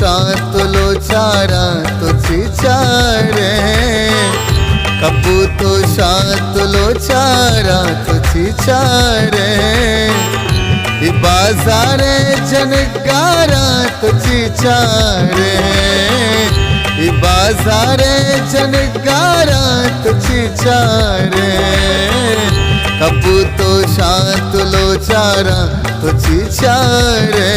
शांतलो चारा तो चिचारे कपूतो शांतलो चारा तो चिचारे बाजारे जनगारा तो चिचारे बाजारे जनगारा तो चिचारे कपूतो शांतलो चारा तो चिचारे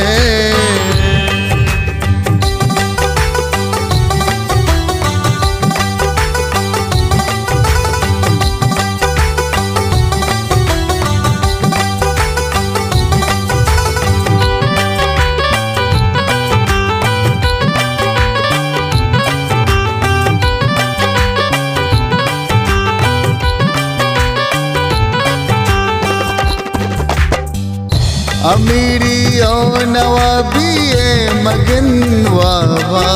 अमीरी ओ नवाबिये मगन वाबा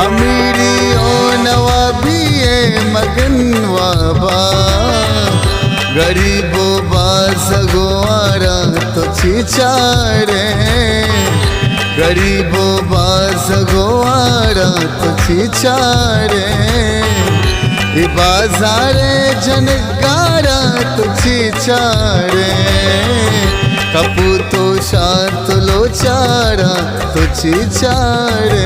अमीरी ओ नवाबिये मगन वाबा गरीबो बासगोआरा तो चिचारे गरीबो बासगोआरा तो चिचारे बाजारे जनगारा तो चिचारे कपूतो शांतलो चारा तो चिचारे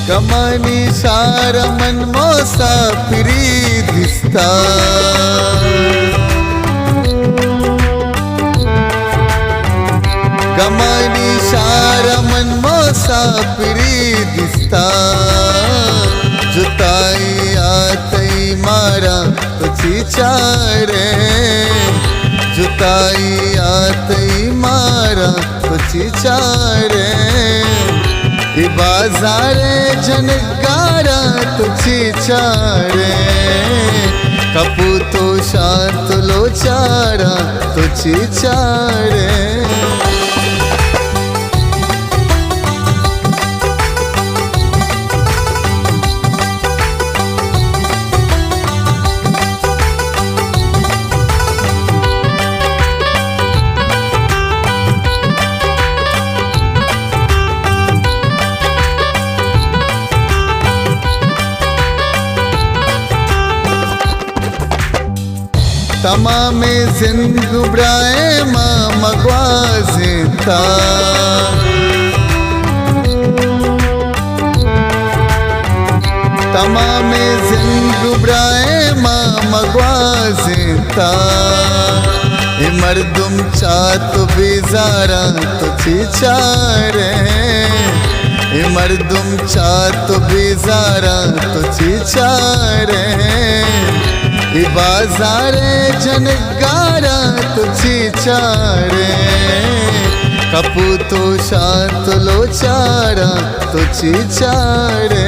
कमानी सारा मन मोसा फिरी दिसता कमानी सारा मन मोसा फिरी दिसता जुताई आतई मारा तो चिचारे जुताई आतई मारा तो चिचारे बाजारे जनगारा तो चिचारे कपूतो शांतलो चारा तो चिचारे तमामे जिंदगी ब्राए माँ मगवाजिता तमामे जिंदगी ब्राए माँ मगवाजिता ये मर्दुम चात बेजारा तो चिचारे ये मर्दुम चात बेजारा तो चिचारे बाजारे जनगारा तो चिचारे कपूतो शांतलो चारा तो चिचारे